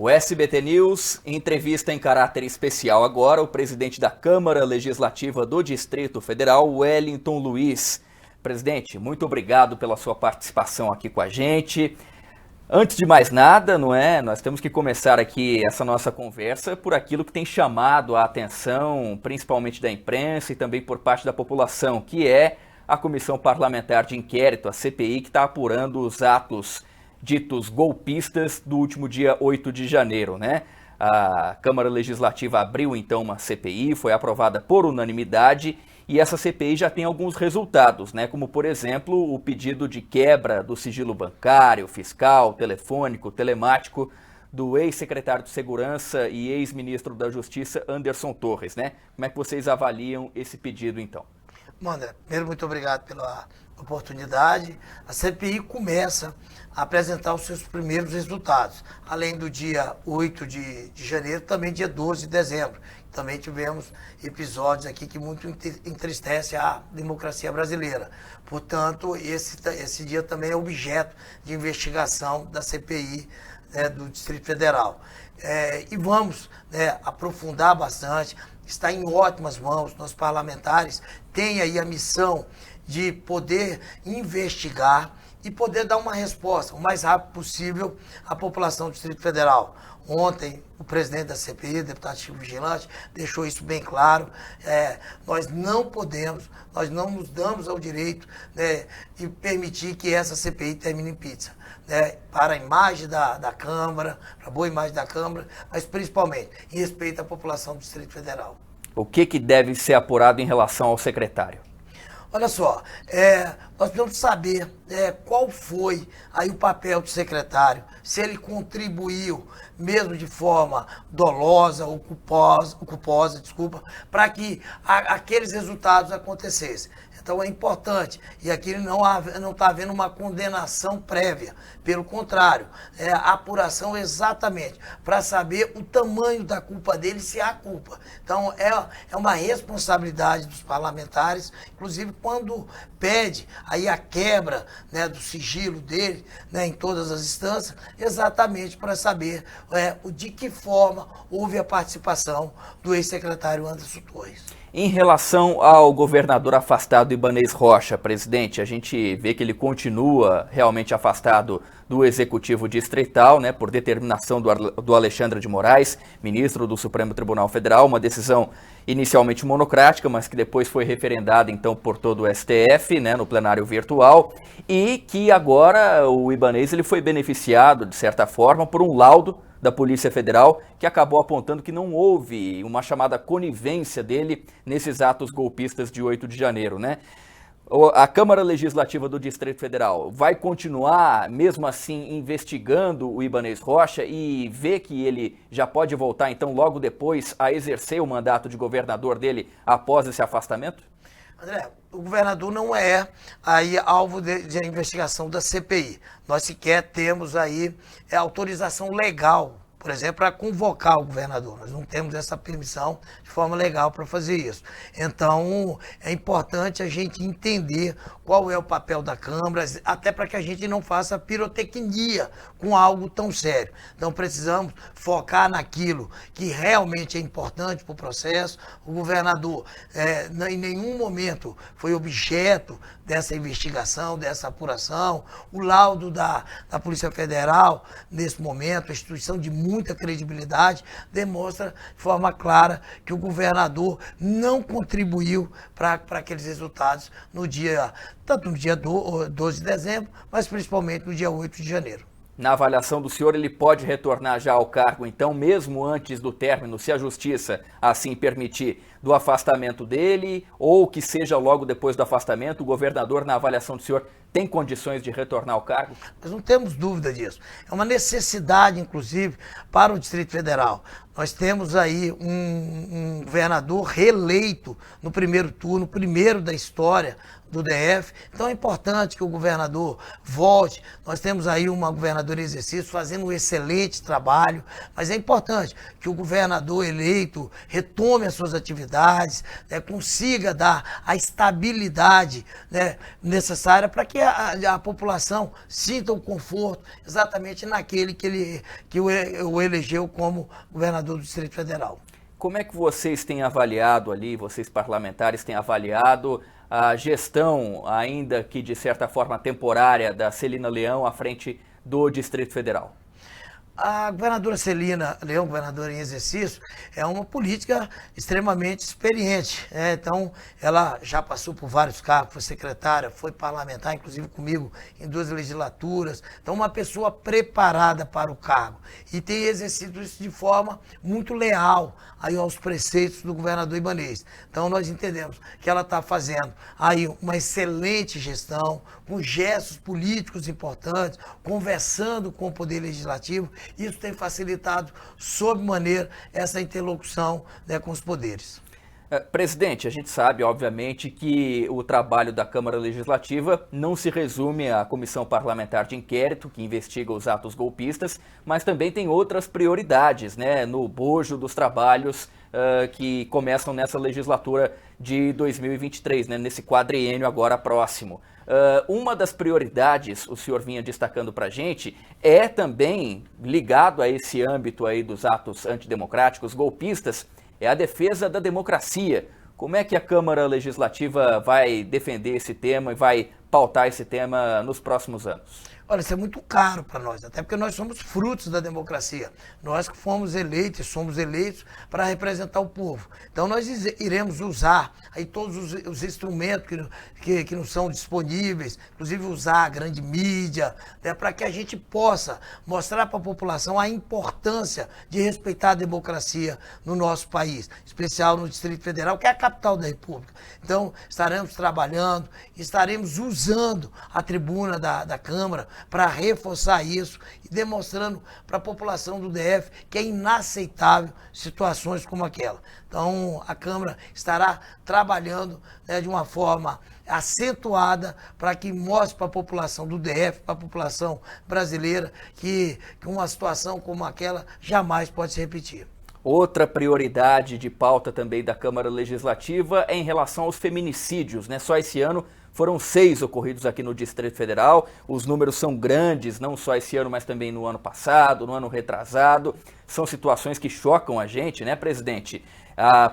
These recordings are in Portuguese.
O SBT News entrevista em caráter especial agora o presidente da Câmara Legislativa do Distrito Federal, Wellington Luiz. Presidente, muito obrigado pela sua participação aqui com a gente. Antes de mais nada, nós temos que começar aqui essa nossa conversa por aquilo que tem chamado a atenção, principalmente da imprensa e também por parte da população, que é a Comissão Parlamentar de Inquérito, a CPI, que está apurando os atos ditos golpistas do último dia 8 de janeiro, né? A Câmara Legislativa abriu então uma CPI, foi aprovada por unanimidade e essa CPI já tem alguns resultados, né? Como, por exemplo, o pedido de quebra do sigilo bancário, fiscal, telefônico, telemático do ex-secretário de Segurança e ex-ministro da Justiça, Anderson Torres, né? Como é que vocês avaliam esse pedido, então? André, primeiro, muito obrigado pela oportunidade. A CPI começa a apresentar os seus primeiros resultados, além do dia 8 de janeiro, também dia 12 de dezembro. Também tivemos episódios aqui que muito entristecem a democracia brasileira. Portanto, esse dia também é objeto de investigação da CPI, do Distrito Federal. E vamos aprofundar bastante, está em ótimas mãos, nós parlamentares têm aí a missão de poder investigar e poder dar uma resposta o mais rápido possível à população do Distrito Federal. Ontem, o presidente da CPI, o deputado Chico Vigilante, deixou isso bem claro. Nós não podemos, nós não nos damos ao direito de permitir que essa CPI termine em pizza. Para a imagem da Câmara, para a boa imagem da Câmara, mas principalmente em respeito à população do Distrito Federal. O que deve ser apurado em relação ao secretário? Olha só, nós precisamos saber qual foi aí o papel do secretário, se ele contribuiu, mesmo de forma dolosa ou culposa, para que aqueles resultados acontecessem. Então é importante, e aqui não está havendo uma condenação prévia, pelo contrário, a apuração exatamente para saber o tamanho da culpa dele, se há culpa. Então é uma responsabilidade dos parlamentares, inclusive quando pede aí a quebra do sigilo dele em todas as instâncias, exatamente para saber de que forma houve a participação do ex-secretário Anderson Torres. Em relação ao governador afastado Ibanez Rocha, presidente, a gente vê que ele continua realmente afastado do Executivo Distrital, né, por determinação do Alexandre de Moraes, ministro do Supremo Tribunal Federal, uma decisão inicialmente monocrática, mas que depois foi referendada então por todo o STF, né, no plenário virtual, e que agora o Ibanez ele foi beneficiado, de certa forma, por um laudo da Polícia Federal, que acabou apontando que não houve uma chamada conivência dele nesses atos golpistas de 8 de janeiro, né? A Câmara Legislativa do Distrito Federal vai continuar, mesmo assim, investigando o Ibanez Rocha e ver que ele já pode voltar, então, logo depois, a exercer o mandato de governador dele após esse afastamento? André, o governador não é aí alvo de investigação da CPI. Nós sequer temos aí autorização legal, por exemplo, para convocar o governador. Nós não temos essa permissão de forma legal para fazer isso. Então, é importante a gente entender qual é o papel da Câmara, até para que a gente não faça pirotecnia com algo tão sério. Então, precisamos focar naquilo que realmente é importante para o processo. O governador, em nenhum momento, foi objeto dessa investigação, dessa apuração. O laudo da Polícia Federal, nesse momento, a instituição de muita credibilidade, demonstra de forma clara que o governador não contribuiu para aqueles resultados tanto no dia 12 de dezembro, mas principalmente no dia 8 de janeiro. Na avaliação do senhor, ele pode retornar já ao cargo, então, mesmo antes do término, se a Justiça assim permitir, do afastamento dele, ou que seja logo depois do afastamento, o governador, na avaliação do senhor, tem condições de retornar ao cargo? Nós não temos dúvida disso. É uma necessidade, inclusive, para o Distrito Federal. Nós temos aí um governador reeleito no primeiro turno, primeiro da história do DF. Então é importante que o governador volte. Nós temos aí uma governadora em exercício fazendo um excelente trabalho, mas é importante que o governador eleito retome as suas atividades, consiga dar a estabilidade necessária para que que a população sinta o conforto exatamente naquele que o elegeu como governador do Distrito Federal. Como é que vocês têm avaliado ali, vocês parlamentares têm avaliado a gestão, ainda que de certa forma temporária, da Celina Leão à frente do Distrito Federal? A governadora Celina Leão, governadora em exercício, é uma política extremamente experiente, né? Então, ela já passou por vários cargos, foi secretária, foi parlamentar, inclusive comigo, em 2 legislaturas. Então, uma pessoa preparada para o cargo e tem exercido isso de forma muito leal aí aos preceitos do governador Ibanez. Então, nós entendemos que ela está fazendo aí uma excelente gestão, com gestos políticos importantes, conversando com o Poder Legislativo. Isso tem facilitado, sob maneira, essa interlocução, né, com os poderes. Presidente, a gente sabe, obviamente, que o trabalho da Câmara Legislativa não se resume à Comissão Parlamentar de Inquérito, que investiga os atos golpistas, mas também tem outras prioridades, né, no bojo dos trabalhos que começam nessa legislatura de 2023, né, nesse quadriênio agora próximo. Uma das prioridades, o senhor vinha destacando para a gente, é também ligado a esse âmbito aí dos atos antidemocráticos, golpistas, é a defesa da democracia. Como é que a Câmara Legislativa vai defender esse tema e vai pautar esse tema nos próximos anos? Olha, isso é muito caro para nós, até porque nós somos frutos da democracia. Nós que fomos eleitos, somos eleitos para representar o povo. Então nós iremos usar aí todos os instrumentos que nos são disponíveis, inclusive usar a grande mídia, né, para que a gente possa mostrar para a população a importância de respeitar a democracia no nosso país, em especial no Distrito Federal, que é a capital da República. Então estaremos trabalhando, estaremos usando a tribuna da Câmara para reforçar isso e demonstrando para a população do DF que é inaceitável situações como aquela. Então, a Câmara estará trabalhando, né, de uma forma acentuada para que mostre para a população do DF, para a população brasileira, que uma situação como aquela jamais pode se repetir. Outra prioridade de pauta também da Câmara Legislativa é em relação aos feminicídios, né? Só esse ano foram 6 ocorridos aqui no Distrito Federal. Os números são grandes, não só esse ano, mas também no ano passado, no ano retrasado. São situações que chocam a gente, né, presidente?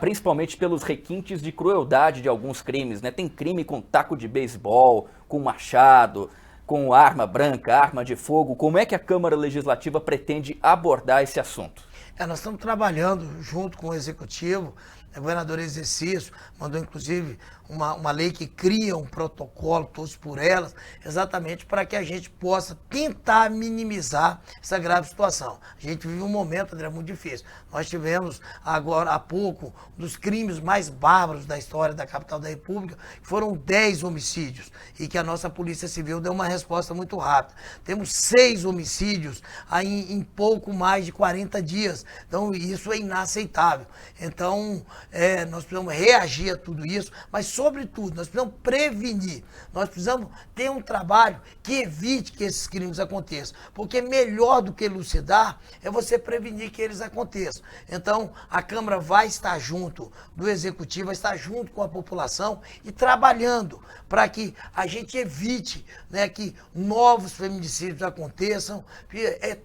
Principalmente pelos requintes de crueldade de alguns crimes, né? Tem crime com taco de beisebol, com machado, com arma branca, arma de fogo. Como é que a Câmara Legislativa pretende abordar esse assunto? Nós estamos trabalhando junto com o Executivo, o governador em exercício mandou inclusive uma lei que cria um protocolo, todos por elas, exatamente para que a gente possa tentar minimizar essa grave situação. A gente vive um momento, André, muito difícil. Nós tivemos agora há pouco um dos crimes mais bárbaros da história da capital da República, que foram 10 homicídios e que a nossa Polícia Civil deu uma resposta muito rápida. Temos 6 homicídios aí em pouco mais de 40 dias. Então isso é inaceitável. Então nós precisamos reagir a tudo isso, mas sobretudo nós precisamos prevenir, nós precisamos ter um trabalho que evite que esses crimes aconteçam, porque melhor do que elucidar é você prevenir que eles aconteçam. Então a Câmara vai estar junto do Executivo, vai estar junto com a população e trabalhando para que a gente evite, né, que novos feminicídios aconteçam.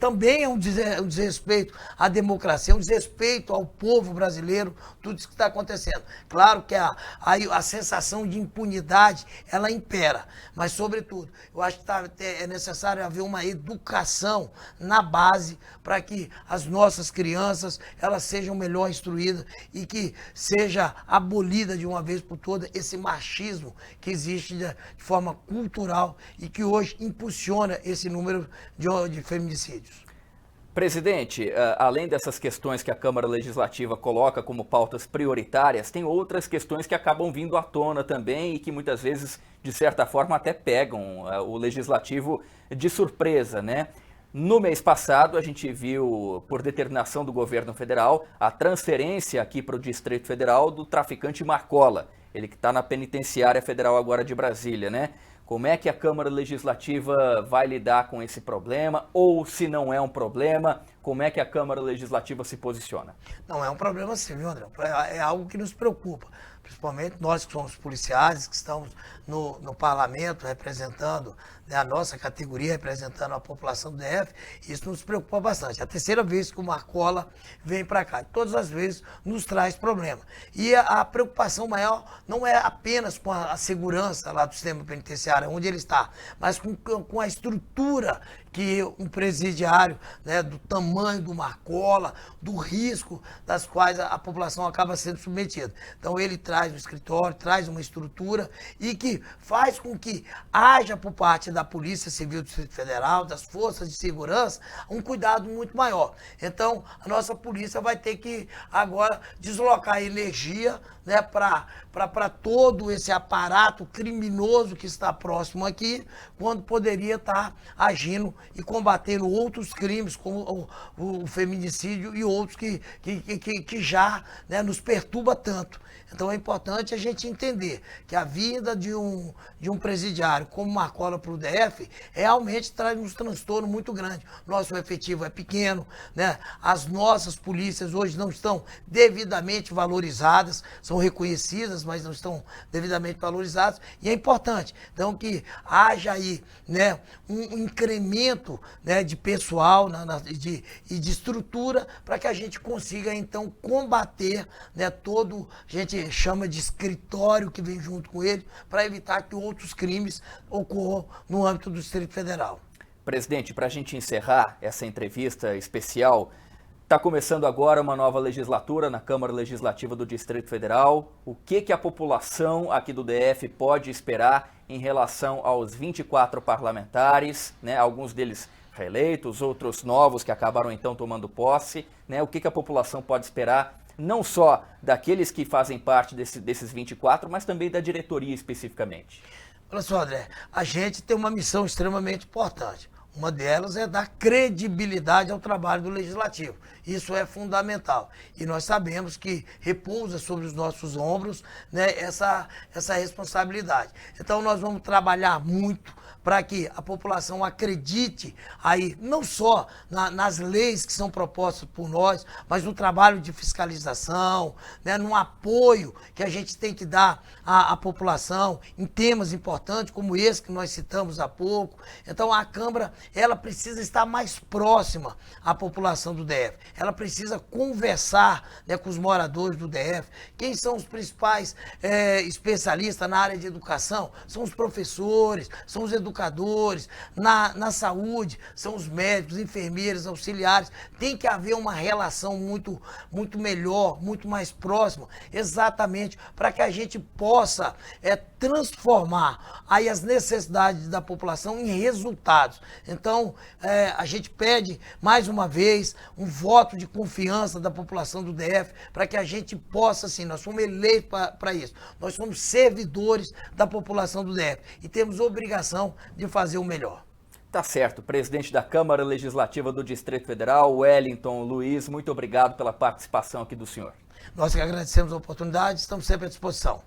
Também é um desrespeito à democracia, um desrespeito ao povo brasileiro, tudo isso que está acontecendo. Claro que a sensação de impunidade, ela impera, mas sobretudo, eu acho que é necessário haver uma educação na base para que as nossas crianças, elas sejam melhor instruídas e que seja abolida de uma vez por todas esse machismo que existe de forma cultural e que hoje impulsiona esse número de feminicídios. Presidente, além dessas questões que a Câmara Legislativa coloca como pautas prioritárias, tem outras questões que acabam vindo à tona também e que muitas vezes, de certa forma, até pegam o Legislativo de surpresa, né? No mês passado, a gente viu, por determinação do governo federal, a transferência aqui para o Distrito Federal do traficante Marcola, ele que está na penitenciária federal agora de Brasília, né? Como é que a Câmara Legislativa vai lidar com esse problema? Ou, se não é um problema, como é que a Câmara Legislativa se posiciona? Não, é um problema sim, viu, André? É algo que nos preocupa, principalmente nós que somos policiais, que estamos no parlamento representando, né, a nossa categoria, representando a população do DF, isso nos preocupa bastante. É a terceira vez que o Marcola vem para cá, e todas as vezes nos traz problema. E a preocupação maior não é apenas com a segurança lá do sistema penitenciário, onde ele está, mas com a estrutura que um presidiário, né, do tamanho do Marcola, do risco das quais a população acaba sendo submetida. Então ele traz um escritório, traz uma estrutura e que faz com que haja por parte da Polícia Civil do Distrito Federal, das forças de segurança, um cuidado muito maior. Então a nossa polícia vai ter que agora deslocar energia, né, para todo esse aparato criminoso que está próximo aqui, quando poderia estar agindo e combatendo outros crimes, como o feminicídio e outros que já, né, nos perturba tanto. Então é importante a gente entender que a vinda de um presidiário como Marcola para o DF realmente traz um transtorno muito grande. Nosso efetivo é pequeno, né? As nossas polícias hoje não estão devidamente valorizadas, são reconhecidas, mas não estão devidamente valorizadas, e é importante, então, que haja aí, né, um incremento, né, de pessoal e de estrutura para que a gente consiga, então, combater, né, todo, a gente chama de escritório que vem junto com ele, para evitar que outros crimes ocorram no âmbito do Distrito Federal. Presidente, para a gente encerrar essa entrevista especial, está começando agora uma nova legislatura na Câmara Legislativa do Distrito Federal. O que a população aqui do DF pode esperar em relação aos 24 parlamentares, né? Alguns deles reeleitos, outros novos que acabaram então tomando posse, né? O que a população pode esperar, não só daqueles que fazem parte desses 24, mas também da diretoria especificamente? Olha só, André, a gente tem uma missão extremamente importante. Uma delas é dar credibilidade ao trabalho do Legislativo. Isso é fundamental. E nós sabemos que repousa sobre os nossos ombros, né, essa responsabilidade. Então nós vamos trabalhar muito para que a população acredite aí, não só nas leis que são propostas por nós, mas no trabalho de fiscalização, né, no apoio que a gente tem que dar à população em temas importantes como esse que nós citamos há pouco. Então a Câmara, ela precisa estar mais próxima à população do DF. Ela precisa conversar, né, com os moradores do DF. Quem são os principais especialistas na área de educação? São os professores, são os educadores. Na saúde, são os médicos, enfermeiros, auxiliares. Tem que haver uma relação muito, muito melhor, muito mais próxima, exatamente para que a gente possa transformar aí as necessidades da população em resultados. Então, a gente pede, mais uma vez, um voto de confiança da população do DF para que a gente possa, assim, nós somos eleitos para isso. Nós somos servidores da população do DF e temos obrigação de fazer o melhor. Tá certo. Presidente da Câmara Legislativa do Distrito Federal, Wellington Luiz, muito obrigado pela participação aqui do senhor. Nós que agradecemos a oportunidade, estamos sempre à disposição.